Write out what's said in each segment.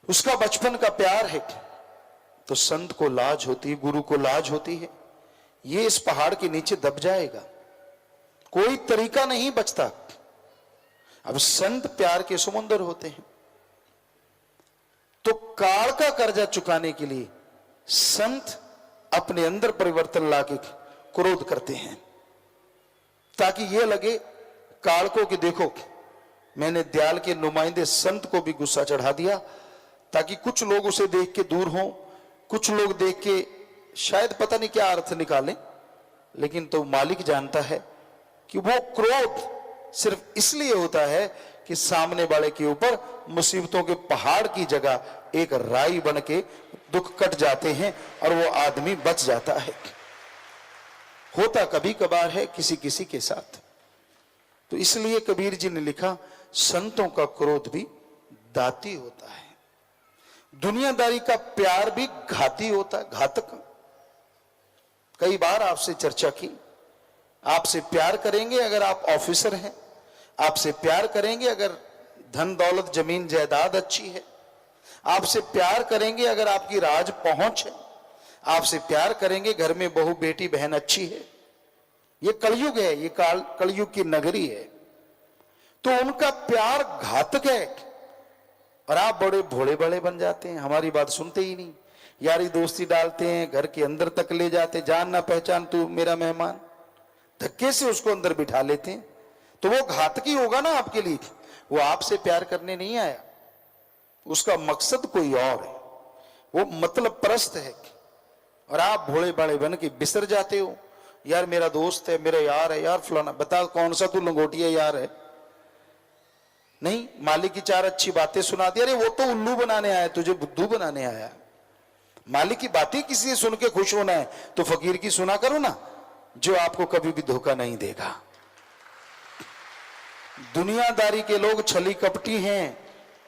उसका बचपन का प्यार है, तो संत को लाज होती है, गुरु को लाज होती है, ये इस पहाड़ के नीचे दब जाएगा, कोई तरीका नहीं बचता। अब संत प्यार के समुंदर होते हैं, तो काल का कर्जा चुकाने के लिए संत अपने अंदर परिवर्तन लाके क्रोध करते हैं, ताकि यह लगे काल को कि देखो मैंने दयाल के नुमाइंदे संत को भी गुस्सा चढ़ा दिया, ताकि कुछ लोग उसे देख के दूर हों, कुछ लोग देख के शायद पता नहीं क्या अर्थ निकालें, लेकिन तो मालिक जानता है कि वो क्रोध सिर्फ इसलिए होता है कि सामने वाले के ऊपर मुसीबतों के पहाड़ की जगह एक राई बन के दुख कट जाते हैं और वो आदमी बच जाता है। होता कभी कभार है किसी किसी के साथ। तो इसलिए कबीर जी ने लिखा, संतों का क्रोध भी दाती होता है, दुनियादारी का प्यार भी घाती होता है, घातक। कई बार आपसे चर्चा की, आपसे प्यार करेंगे अगर आप ऑफिसर हैं, आपसे प्यार करेंगे अगर धन दौलत जमीन जायदाद अच्छी है, आपसे प्यार करेंगे अगर आपकी राज पहुंच है, आपसे प्यार करेंगे घर में बहू बेटी बहन अच्छी है। ये कलयुग है, ये कलयुग की नगरी है, तो उनका प्यार घातक है और आप बड़े भोले बड़े बन जाते हैं, हमारी बात सुनते ही नहीं, यारी दोस्ती डालते हैं, घर के अंदर तक ले जाते, जान ना पहचान तू मेरा मेहमान, धक्के से उसको अंदर बिठा लेते हैं। तो वो घातकी होगा ना आपके लिए, वो आपसे प्यार करने नहीं आया, उसका मकसद कोई और है, वो मतलब परस्त है। और आप भोले बड़े बन के बिसर जाते हो, यार मेरा दोस्त है, मेरा यार है, यार फलाना, बता कौन सा तू लंगोटिया यार है? नहीं, मालिक की चार अच्छी बातें सुना दी, अरे वो तो उल्लू बनाने आया, तुझे बुद्धू बनाने आया। मालिक की बातें किसी से सुन के खुश होना है तो फकीर की सुना करो ना, जो आपको कभी भी धोखा नहीं देगा। दुनियादारी के लोग छली कपटी हैं,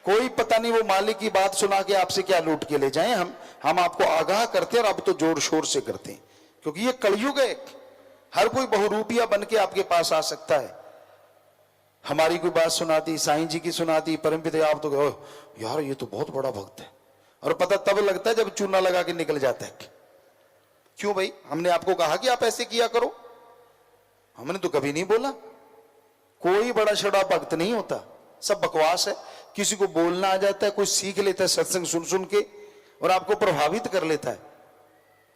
कोई पता नहीं वो मालिक की बात सुना के आपसे क्या लूट के ले जाएं। हम आपको आगाह करते हैं और अब तो जोर शोर से करते हैं, क्योंकि ये कलयुग है, हर कोई बहुरूपिया बन के आपके पास आ सकता है। हमारी कोई बात सुना दी, साईं जी की सुना दी, परमपिता, आप तो कहो यार ये तो बहुत बड़ा भक्त है, और पता तब लगता है जब चूना लगा के निकल जाता है। क्यों भाई, हमने आपको कहा कि आप ऐसे किया करो? हमने तो कभी नहीं बोला। कोई बड़ा छड़ा भक्त नहीं होता, सब बकवास है। किसी को बोलना आ जाता है, कोई सीख लेता है सत्संग सुन सुन के और आपको प्रभावित कर लेता है।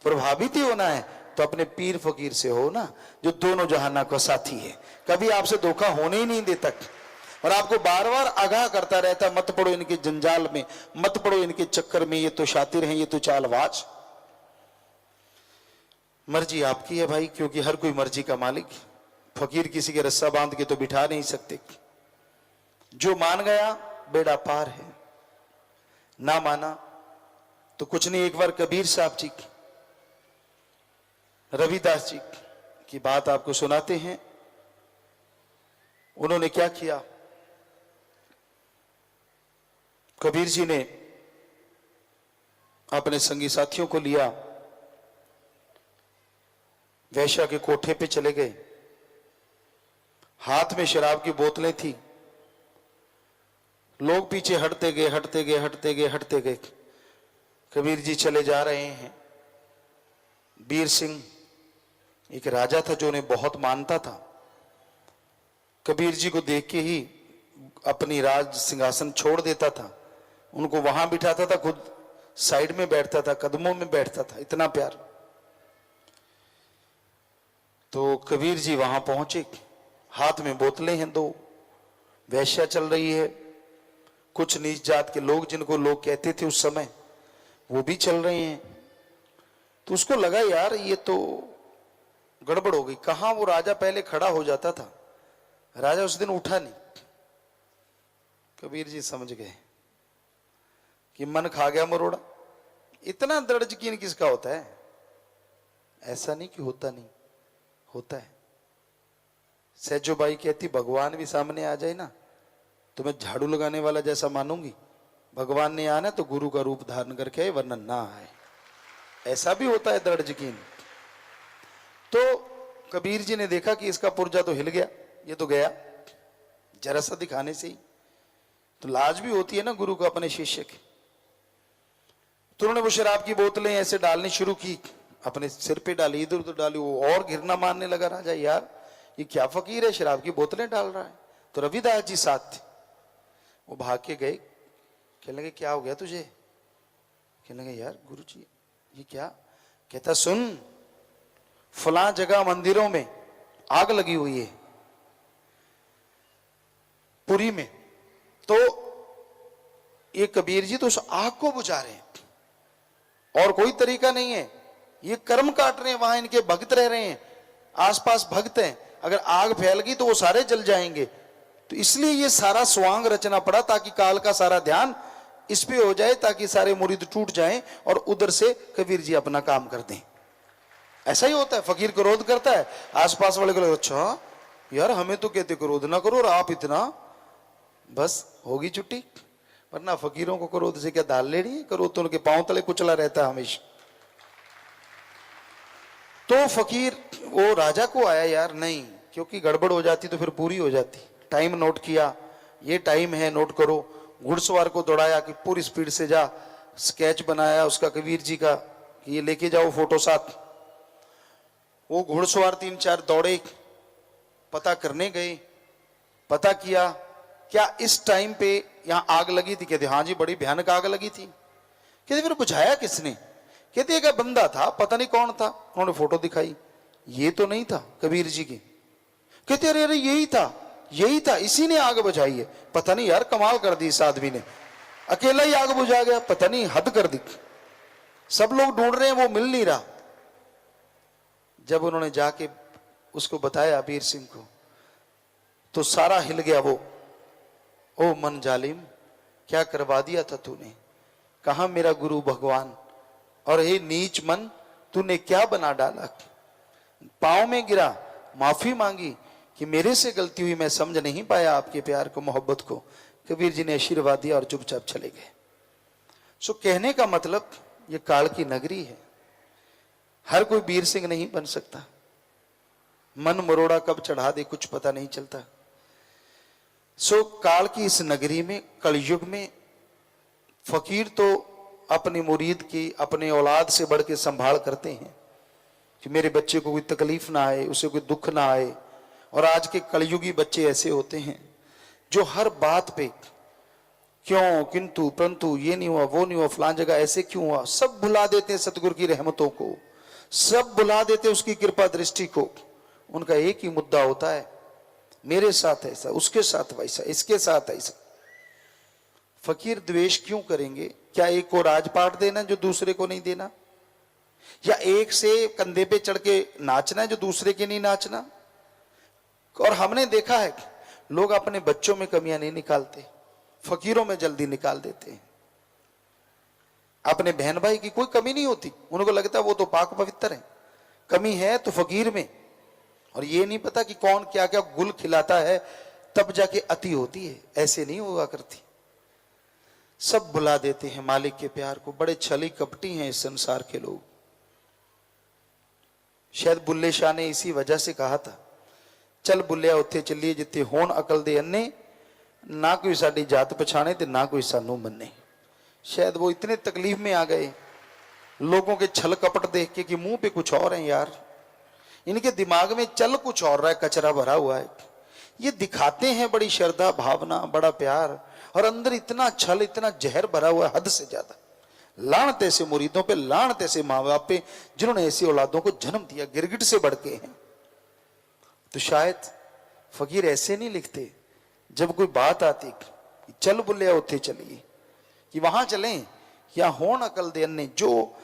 प्रभावित ही होना है तो अपने पीर फकीर से हो ना, जो दोनों जहाना का साथी है, कभी आपसे धोखा होने ही नहीं देता और आपको बार बार आगाह करता रहता, मत पड़ो इनके जंजाल में, मत पड़ो इनके चक्कर में, ये तो शातिर हैं, ये तो चालबाज। मर्जी आपकी है भाई, क्योंकि हर कोई मर्जी का मालिक। फकीर किसी के रस्सा बांध के तो बिठा नहीं सकते। जो मान गया बेड़ा पार है, ना माना तो कुछ नहीं। एक बार कबीर साहब जी की, रविदास जी की बात आपको सुनाते हैं। उन्होंने क्या किया, कबीर जी ने अपने संगी साथियों को लिया, वैश्या के कोठे पे चले गए। हाथ में शराब की बोतलें थी, लोग पीछे हटते गए, हटते गए, हटते गए, हटते गए। कबीर जी चले जा रहे हैं। बीर सिंह एक राजा था जो उन्हें बहुत मानता था। कबीर जी को देख के ही अपनी राज सिंहासन छोड़ देता था, उनको वहां बिठाता था, खुद साइड में बैठता था, कदमों में बैठता था, इतना प्यार। तो कबीर जी वहां पहुंचे, हाथ में बोतलें हैं दो, वैश्या चल रही है, कुछ नीच जात के लोग जिनको लोग कहते थे उस समय, वो भी चल रहे हैं। तो उसको लगा यार ये तो गड़बड़ हो गई। कहां वो राजा पहले खड़ा हो जाता था, राजा उस दिन उठा नहीं। कबीर जी समझ गए कि मन खा गया मरोड़ा। इतना दृढ़ यकीन किसका होता है? ऐसा नहीं कि होता नहीं, होता है। सहजो बाई कहती भगवान भी सामने आ जाए ना तो मैं झाड़ू लगाने वाला जैसा मानूंगी, भगवान ने आना तो गुरु का रूप धारण करके आए, वरना ना आए। ऐसा भी होता है दृढ़ यकीन। तो कबीर जी ने देखा कि इसका पुर्जा तो हिल गया, ये तो गया जरा सा दिखाने से ही। तो लाज भी होती है ना गुरु को अपने शिष्य की। तो उन्होंने वो शराब की बोतलें ऐसे डालनी शुरू की, अपने सिर पे डाली, इधर उधर डाली, वो और गिरना मारने लगा। राजा यार ये क्या फकीर है, शराब की बोतलें डाल रहा है। तो रविदास जी साथ थे, वो भाग के गए, कहने लगे क्या हो गया तुझे? कहने लगे यार गुरु जी ये क्या? कहता सुन, फलां जगह मंदिरों में आग लगी हुई है पुरी में, तो ये कबीर जी तो उस आग को बुझा रहे हैं और कोई तरीका नहीं है, ये कर्म काट रहे हैं, वहां इनके भक्त रह रहे हैं, आसपास भक्त हैं, अगर आग फैल गई तो वो सारे जल जाएंगे। तो इसलिए ये सारा स्वांग रचना पड़ा ताकि काल का सारा ध्यान इस पे हो जाए, ताकि सारे मुरीद टूट जाएं और उधर से कबीर जी अपना काम कर दें। ऐसा ही होता है, फकीर क्रोध करता है, आसपास वाले को लगता अच्छा यार हमें तो कहते क्रोध ना करो और आप इतना, बस होगी छुट्टी। वरना फकीरों को क्रोध से क्या दाल लेनी है, क्रोध तो उनके पांव तले कुचला रहता है हमेशा। तो फकीर वो राजा को आया यार नहीं, क्योंकि गड़बड़ हो जाती तो फिर पूरी हो जाती। टाइम नोट किया, ये टाइम है नोट करो, घुड़सवार को दौड़ाया कि पूरी स्पीड से जा, स्केच बनाया उसका कबीर जी का कि ये लेके जाओ फोटो साथ। वो घुड़सवार 3-4 दौड़े, पता करने गए, पता किया क्या इस टाइम पे यहां आग लगी थी? कहते हाँ जी बड़ी भयानक आग लगी थी। कहते फिर बुझाया किसने? कहते एक बंदा था, पता नहीं कौन था, उन्होंने फोटो दिखाई, ये तो नहीं था कबीर जी की। कहते अरे अरे यही था, यही था, इसी ने आग बुझाई है। पता नहीं यार कमाल कर दी इस आदमी ने, अकेला ही आग बुझा गया, पता नहीं हद कर दी, सब लोग ढूंढ रहे हैं वो मिल नहीं रहा। जब उन्होंने जाके उसको बताया वीर सिंह को, तो सारा हिल गया वो। ओ मन जालिम, क्या करवा दिया था तूने, कहा मेरा गुरु भगवान, और हे नीच मन तूने क्या बना डाला। पांव में गिरा, माफी मांगी कि मेरे से गलती हुई, मैं समझ नहीं पाया आपके प्यार को, मोहब्बत को। कबीर जी ने आशीर्वाद दिया और चुपचाप चले गए। सो कहने का मतलब ये काल की नगरी है, हर कोई वीर सिंह नहीं बन सकता, मन मरोड़ा कब चढ़ा दे कुछ पता नहीं चलता। सो काल की इस नगरी में, कलयुग में, फकीर तो अपने मुरीद की, अपने औलाद से बढ़ के संभाल करते हैं कि मेरे बच्चे को कोई तकलीफ ना आए, उसे कोई दुख ना आए। और आज के कलयुगी बच्चे ऐसे होते हैं जो हर बात पे क्यों, किंतु, परंतु, ये नहीं हुआ, वो नहीं हुआ, फलां जगह ऐसे क्यों हुआ, सब भुला देते हैं सतगुरु की रहमतों को, सब भुला देते हैं उसकी कृपा दृष्टि को। उनका एक ही मुद्दा होता है, मेरे साथ ऐसा, उसके साथ वैसा, इसके साथ ऐसा। फकीर द्वेष क्यों करेंगे? क्या एक को राजपाट देना जो दूसरे को नहीं देना, या एक से कंधे पे चढ़ के नाचना है जो दूसरे के नहीं नाचना। और हमने देखा है लोग अपने बच्चों में कमियां नहीं निकालते, फकीरों में जल्दी निकाल देते हैं। अपने बहन भाई की कोई कमी नहीं होती, उनको लगता है वो तो पाक पवित्र है, कमी है तो फकीर में। और ये नहीं पता कि कौन क्या क्या गुल खिलाता है तब जाके अति होती है, ऐसे नहीं हुआ करती। सब बुला देते हैं मालिक के प्यार को, बड़े छली कपटी हैं इस संसार के लोग। शायद बुल्ले शाह ने इसी वजह से कहा था, चल बुल्लिया उत्थे चलिए जिथे होन अकल दे अन्ने, ना कोई साडी जात पछाणे ते ना कोई सानू मन्ने। शायद वो इतने तकलीफ में आ गए लोगों के छल कपट देख के कि मुंह पे कुछ और है यार, इनके दिमाग में चल कुछ और रहा है, कचरा भरा हुआ है। ये दिखाते हैं बड़ी श्रद्धा भावना, बड़ा प्यार, और अंदर इतना छल, इतना जहर भरा हुआ है हद से ज्यादा। लानत ऐसे मुरीदों पे, लानत ऐसे माँ बाप पे जिन्होंने ऐसी औलादों को जन्म दिया, गिरगिट से बढ़ के हैं। तो शायद फकीर ऐसे नहीं लिखते, जब कोई बात आती चल बुल्ले उठे चलिए, कि वहां चलें या होन अकल दे अन्ने, जो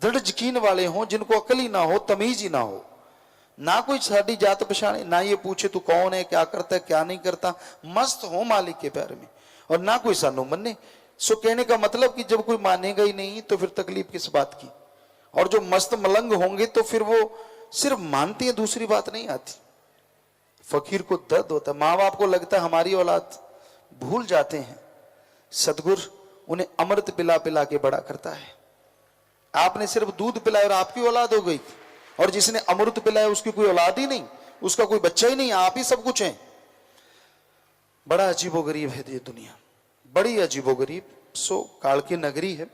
दृढ़ यकीन वाले हों, जिनको अकल ही ना हो, तमीज ही ना हो, ना कोई साडी जात पछाणे, ना ये पूछे तू कौन है, क्या करता है, क्या नहीं करता, मस्त हो मालिक के प्यार में, और ना कोई सानू मन्ने। सो कहने का मतलब कि जब कोई मानेगा ही नहीं तो फिर तकलीफ किस बात की। और जो मस्त मलंग होंगे तो फिर वो सिर्फ मानती है, दूसरी बात नहीं आती। फकीर को दर्द होता है, माँ बाप को लगता है हमारी औलाद, भूल जाते हैं सतगुर उन्हें अमृत पिला पिला के बड़ा करता है। आपने सिर्फ दूध पिलाया और आपकी औलाद हो गई, और जिसने अमृत पिलाया उसकी कोई औलाद ही नहीं, उसका कोई बच्चा ही नहीं, आप ही सब कुछ हैं। बड़ा अजीबोगरीब है ये दुनिया, बड़ी अजीबोगरीब। सो काल की नगरी है,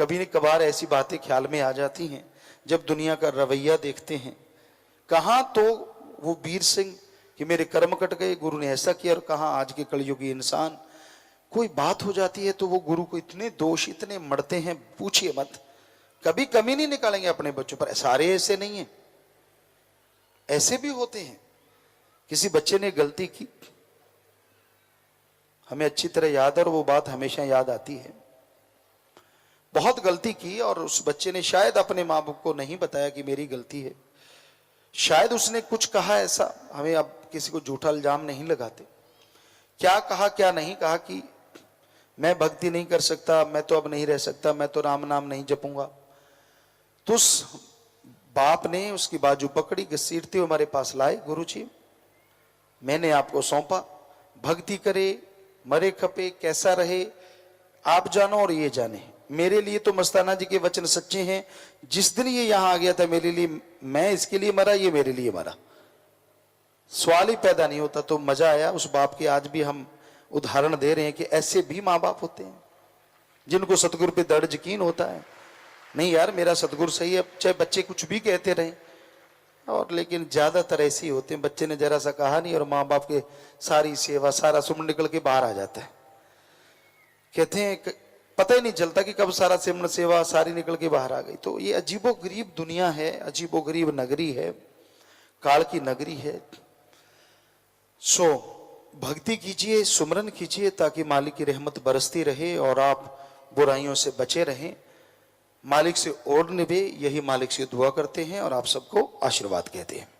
कभी न कभार ऐसी बातें ख्याल में आ जाती हैं जब दुनिया का रवैया देखते हैं। कहाँ तो वो वीर सिंह कि मेरे कर्म कट गए, गुरु ने ऐसा किया, और कहाँ आज के कलयुगी इंसान, कोई बात हो जाती है तो वो गुरु को इतने दोष इतने मरते हैं, पूछिए मत। कभी कमी नहीं निकालेंगे अपने बच्चों पर। सारे ऐसे नहीं है, ऐसे भी होते हैं। किसी बच्चे ने गलती की, हमें अच्छी तरह याद है और वो बात हमेशा याद आती है। बहुत गलती की और उस बच्चे ने शायद अपने माँ बाप को नहीं बताया कि मेरी गलती है। शायद उसने कुछ कहा ऐसा, हमें अब किसी को झूठा इल्जाम नहीं लगाते, क्या कहा क्या नहीं कहा कि मैं भक्ति नहीं कर सकता, मैं तो अब नहीं रह सकता, मैं तो राम नाम नहीं जपूंगा। तो उस बाप ने उसकी बाजू पकड़ी, घसीटते हुए हमारे पास लाए, गुरुजी मैंने आपको सौंपा, भक्ति करे मरे खपे कैसा रहे आप जानो और ये जाने। मेरे लिए तो मस्ताना जी के वचन सच्चे हैं। जिस दिन ये यहां आ गया था मेरे लिए, मैं इसके लिए मरा, ये मेरे लिए मरा, सवाल ही पैदा नहीं होता। तो मजा आया उस बाप के। आज भी हम उदाहरण दे रहे हैं कि ऐसे भी माँ बाप होते हैं जिनको सतगुरु पे दृढ़ यकीन होता है, नहीं यार मेरा सतगुरु सही है, चाहे बच्चे कुछ भी कहते रहे। और लेकिन ज्यादातर ऐसे ही होते हैं, बच्चे ने जरा सा कहा नहीं और माँ बाप के सारी सेवा सारा सुमन निकल के बाहर आ जाता है। कहते हैं पता ही नहीं चलता कि कब सारा सिमरन सेवा सारी निकल के बाहर आ गई। तो ये अजीबो गरीब दुनिया है, अजीबो गरीब नगरी है, काल की नगरी है। सो भक्ति कीजिए, सुमरन कीजिए, ताकि मालिक की रहमत बरसती रहे और आप बुराइयों से बचे रहें। मालिक से ओढ़ निभे, यही मालिक से दुआ करते हैं और आप सबको आशीर्वाद कहते हैं।